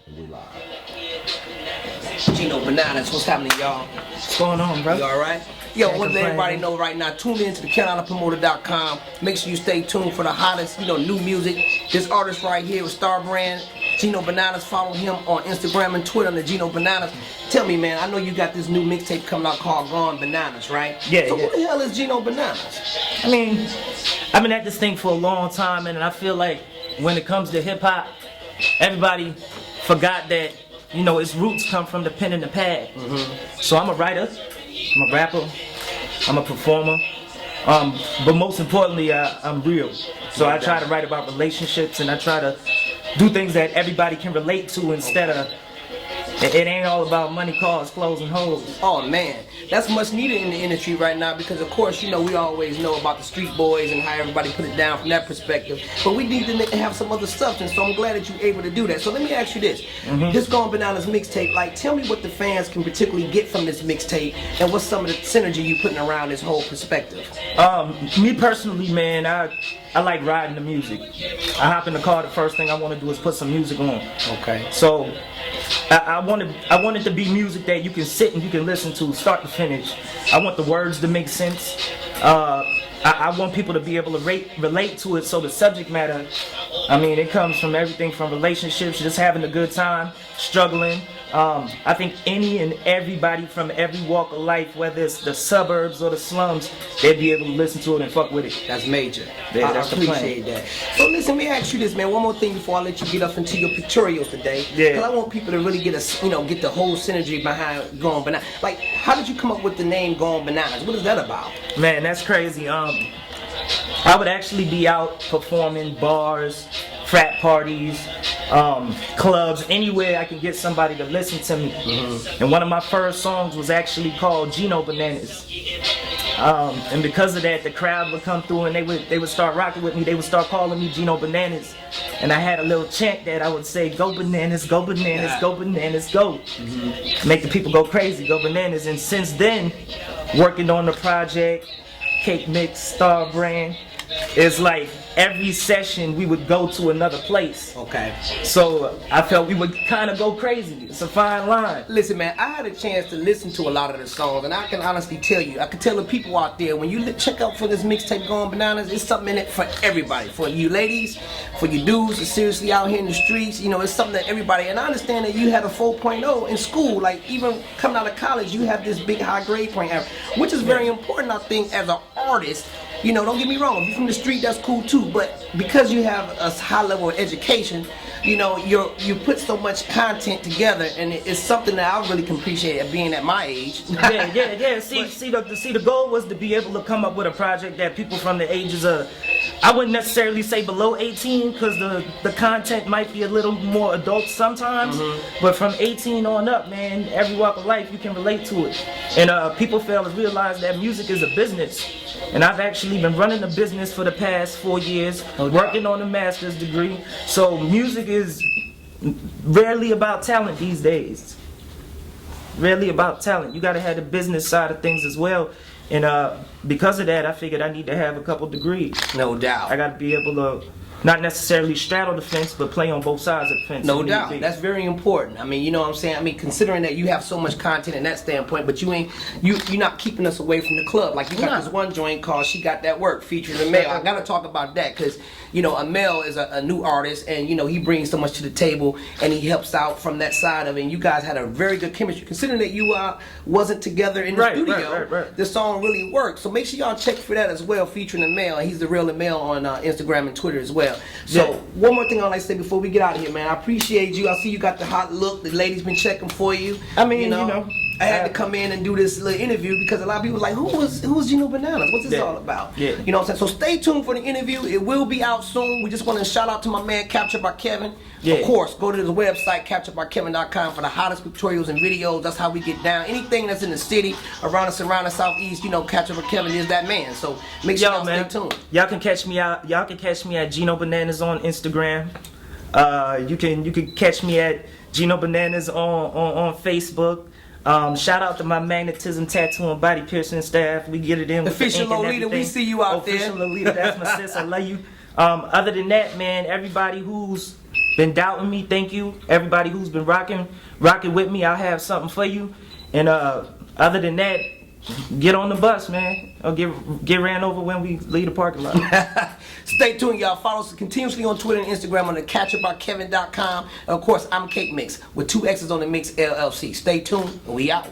We live. Gino Bananas, what's happening, y'all? What's going on, bro? You alright? Yo, Can't want to let everybody complain. know right now, tune in to the CarolinaPromoter.com. Make sure you stay tuned for the hottest, new music. This artist right here with StarBrand, Gino Bananas. Follow him on Instagram and Twitter under Gino Bananas. Tell me, man, I know you got this new mixtape coming out called Gone Bananas, right? Yeah, So yeah. who the hell is Gino Bananas? I mean, I've been at this thing for a long time, and I feel like when it comes to hip hop, everybody forgot that, its roots come from the pen and the pad. So I'm a writer, I'm a rapper, I'm a performer, but most importantly, I'm real. So I try to write about relationships, and I try to do things that everybody can relate to instead of, it ain't all about money, cars, clothes, and hoes. Oh man, that's much needed in the industry right now because of course, we always know about the street boys and how everybody put it down from that perspective. But we need to have some other substance, so I'm glad that you're able to do that. So let me ask you this. This Gone Bananas mixtape, tell me what the fans can particularly get from this mixtape and what's some of the synergy you putting around this whole perspective. Me personally, man, I like riding the music. I hop in the car, the first thing I want to do is put some music on. Okay. So I want it to be music that you can sit and you can listen to start to finish. I want the words to make sense. I want people to be able to relate to it. So the subject matter, it comes from everything from relationships, just having a good time, struggling. I think any and everybody from every walk of life, whether it's the suburbs or the slums, they'd be able to listen to it and fuck with it. That's major. Yeah, I that's the appreciate plan. that. So listen, let me ask you this, man. One more thing before I let you get up into your pictorials today. Yeah. Because I want people to really get get the whole synergy behind Gone Bananas. How did you come up with the name Gone Bananas? What is that about? Man, that's crazy. I would actually be out performing bars, frat parties, clubs, anywhere I can get somebody to listen to me. And one of my first songs was actually called Gino Bananas. And because of that, the crowd would come through and they would start rocking with me. They would start calling me Gino Bananas. And I had a little chant that I would say, go bananas, go bananas, go bananas, go. Make the people go crazy, go bananas. And since then, working on the project, Cake Mix, StarBrand, it's like every session we would go to another place. Okay. So I felt we would kind of go crazy. It's a fine line. Listen, man, I had a chance to listen to a lot of the songs, and I can honestly tell you, I can tell the people out there, when you check out for this mixtape Gone Bananas, it's something in it for everybody. For you ladies, for you dudes who seriously out here in the streets, it's something that everybody, and I understand that you had a 4.0 in school, even coming out of college, you have this big high grade point average, which is very important, I think, as an artist. Don't get me wrong, if you're from the street, that's cool too, but because you have a high level of education, you put so much content together, and it's something that I really can appreciate at being at my age. Yeah. See, the goal was to be able to come up with a project that people from the ages of, I wouldn't necessarily say below 18, because the content might be a little more adult sometimes, but from 18 on up, man, every walk of life you can relate to it. And people fail to realize that music is a business. And I've actually been running a business for the past 4 years, working on a master's degree. So music is rarely about talent these days. Rarely about talent. You gotta have the business side of things as well. And because of that, I figured I need to have a couple degrees. No doubt. I gotta be able to not necessarily straddle the fence, but play on both sides of the fence. No doubt. That's very important. You know what I'm saying? Considering that you have so much content in that standpoint, but you're not keeping us away from the club. You got this one joint called She Got That Work featuring Amel. I gotta talk about that because, Amel is a new artist and, he brings so much to the table and he helps out from that side of it. And you guys had a very good chemistry. Considering that you wasn't together in the studio, right. the song really worked. So make sure y'all check for that as well, featuring Amel. He's the real Amel on Instagram and Twitter as well. So one more thing I'd like to say before we get out of here, man. I appreciate you. I see you got the hot look. The ladies been checking for you. I had to come in and do this little interview because a lot of people was like, who's Gino Bananas? What's this all about? Yeah. You know what I'm saying? So stay tuned for the interview. It will be out soon. We just want to shout out to my man Captured by Kevin. Yeah. Of course, go to the website capturedbykevin.com for the hottest pictorials and videos. That's how we get down. Anything that's in the city, around us, around the southeast, Captured by Kevin is that man. So make sure y'all stay tuned. Y'all can catch me out. Y'all can catch me at Gino Bananas on Instagram. You can catch me at Gino Bananas on Facebook. Shout out to my magnetism tattoo and body piercing staff. We get it in with Official the ink and Lolita, we everything. see you out there. Official Lolita, that's my sis. I love you. Other than that, man, everybody who's been doubting me, thank you. Everybody who's been rocking with me, I'll have something for you. And other than that, get on the bus, man. Or get ran over when we leave the parking lot. Stay tuned, y'all. Follow us continuously on Twitter and Instagram on the catchupbykevin.com. And of course, I'm Cake Mix with 2 X's on the Mix LLC. Stay tuned, and we out.